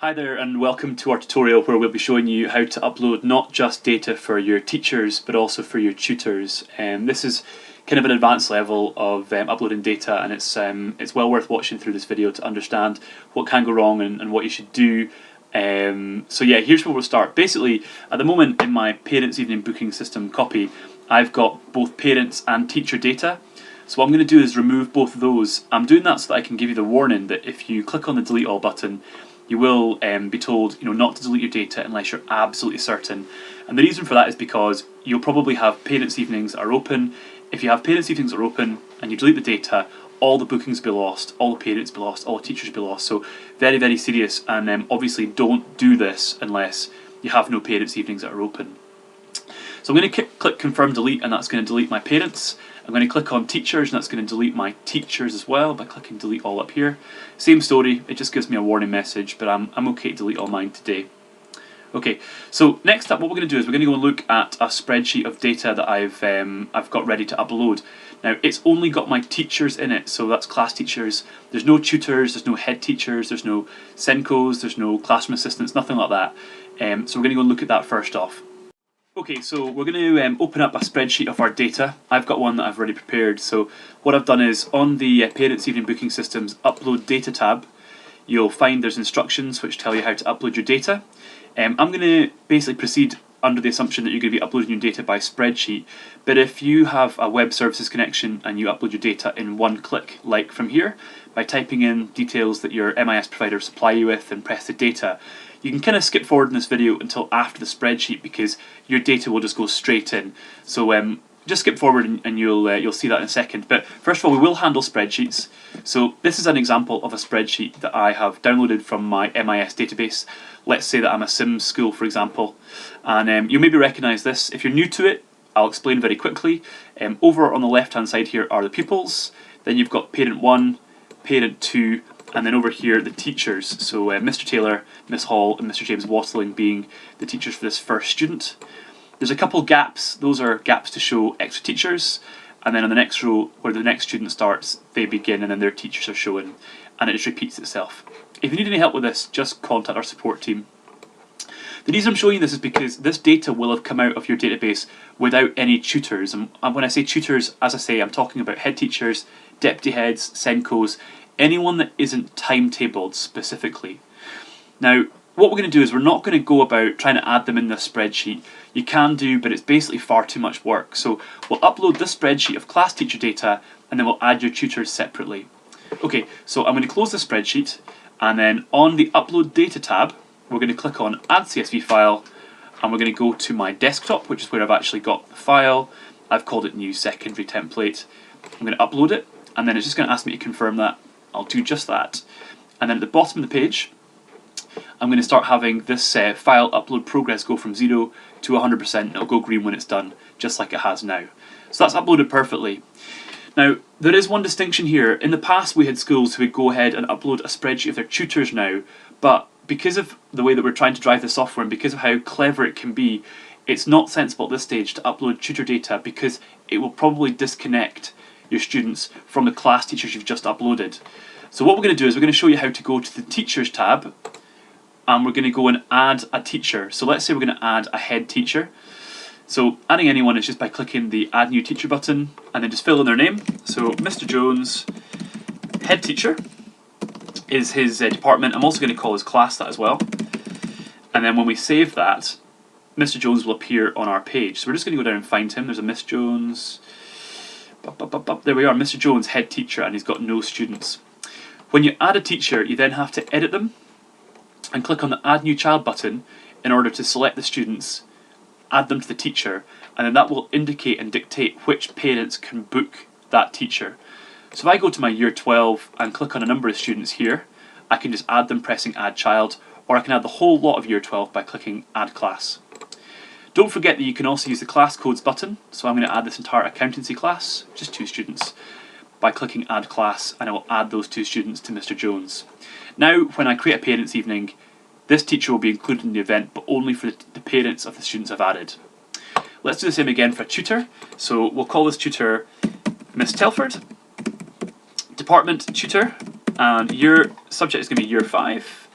Hi there and welcome to our tutorial where we'll be showing you how to upload not just data for your teachers but also for your tutors. This is kind of an advanced level of uploading data, and it's well worth watching through this video to understand what can go wrong and what you should do. So yeah, here's where we'll start. Basically, at the moment in my Parents Evening Booking System copy, I've got both parents and teacher data. So what I'm going to do is remove both of those. I'm doing that so that I can give you the warning that if you click on the delete all button, you will be told not to delete your data unless you're absolutely certain. And the reason for that is because you'll probably have parents' evenings that are open. If you have parents' evenings that are open and you delete the data, all the bookings will be lost, all the parents will be lost, all the teachers will be lost. So very, very serious, and obviously don't do this unless you have no parents' evenings that are open. So I'm going to click confirm delete, and that's going to delete my parents. I'm going to click on teachers, and that's going to delete my teachers as well by clicking delete all up here. Same story, it just gives me a warning message, but I'm okay to delete all mine today. Okay, so next up what we're going to do is we're going to go and look at a spreadsheet of data that I've got ready to upload. Now it's only got my teachers in it, so that's class teachers. There's no tutors, there's no head teachers, there's no Senkos, there's no classroom assistants, nothing like that. So we're going to go and look at that first off. Okay, so we're going to open up a spreadsheet of our data. I've got one that I've already prepared. So what I've done is on the Parents Evening Booking Systems Upload Data tab, you'll find there's instructions which tell you how to upload your data. I'm going to basically proceed under the assumption that you're going to be uploading your data by spreadsheet. But if you have a web services connection and you upload your data in one click, like from here, by typing in details that your MIS provider supply you with and press the data, you can kind of skip forward in this video until after the spreadsheet because your data will just go straight in. So just skip forward and you'll see that in a second. But first of all, we will handle spreadsheets. So this is an example of a spreadsheet that I have downloaded from my MIS database. Let's say that I'm a Sims school, for example, and you maybe recognise this. If you're new to it, I'll explain very quickly. Over on the left hand side here are the pupils, then you've got parent 1, parent 2, and then over here the teachers. So Mr Taylor, Miss Hall and Mr James Watling being the teachers for this first student. There's a couple gaps, those are gaps to show extra teachers, and then on the next row where the next student starts, they begin and then their teachers are shown, and it just repeats itself. If you need any help with this, just contact our support team. The reason I'm showing you this is because this data will have come out of your database without any tutors, and when I say tutors, as I say, I'm talking about head teachers, deputy heads, Senkos, anyone that isn't timetabled specifically. Now, what we're going to do is we're not going to go about trying to add them in this spreadsheet. You can do, but it's basically far too much work. So we'll upload this spreadsheet of class teacher data and then we'll add your tutors separately. Okay, so I'm going to close the spreadsheet, and then on the upload data tab, we're going to click on add CSV file, and we're going to go to my desktop, which is where I've actually got the file. I've called it new secondary template. I'm going to upload it, and then it's just going to ask me to confirm that. I'll do just that. And then at the bottom of the page, I'm going to start having this file upload progress go from 0 to 100%. It'll go green when it's done, just like it has now. So that's uploaded perfectly. Now, there is one distinction here. In the past, we had schools who would go ahead and upload a spreadsheet of their tutors now, but because of the way that we're trying to drive the software and because of how clever it can be, it's not sensible at this stage to upload tutor data because it will probably disconnect your students from the class teachers you've just uploaded. So what we're going to do is we're going to show you how to go to the Teachers tab, and we're going to go and add a teacher. So let's say we're going to add a head teacher. So adding anyone is just by clicking the Add New Teacher button and then just fill in their name. So Mr Jones, head teacher, is his department. I'm also going to call his class that as well. And then when we save that, Mr Jones will appear on our page. So we're just going to go down and find him. There's a Miss Jones. There we are, Mr Jones, head teacher, and he's got no students. When you add a teacher, you then have to edit them and click on the Add New Child button in order to select the students, add them to the teacher, and then that will indicate and dictate which parents can book that teacher. So if I go to my Year 12 and click on a number of students here, I can just add them pressing Add Child, or I can add the whole lot of Year 12 by clicking Add Class. Don't forget that you can also use the class codes button, so I'm going to add this entire accountancy class, just 2 students, by clicking Add Class, and I will add those 2 students to Mr Jones. Now, when I create a parents' evening, this teacher will be included in the event, but only for the parents of the students I've added. Let's do the same again for a tutor. So we'll call this tutor Miss Telford, department tutor, and your subject is going to be Year 5.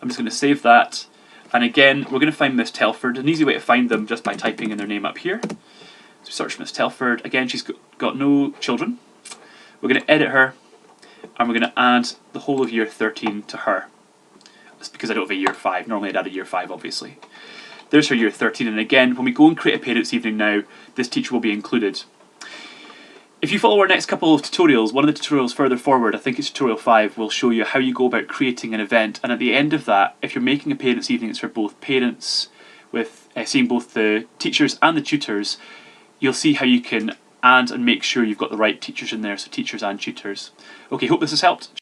I'm just going to save that. And again, we're going to find Miss Telford. An easy way to find them just by typing in their name up here. So search Miss Telford. Again, she's got no children. We're going to edit her, and we're going to add the whole of year 13 to her. That's because I don't have a year 5. Normally I'd add a year 5, obviously. There's her year 13, and again, when we go and create a parents' evening now, this teacher will be included. If you follow our next couple of tutorials, one of the tutorials further forward, I think it's tutorial 5, will show you how you go about creating an event, and at the end of that, if you're making a parents' evening, it's for both parents, with seeing both the teachers and the tutors, you'll see how you can add and make sure you've got the right teachers in there, so teachers and tutors. Okay, hope this has helped.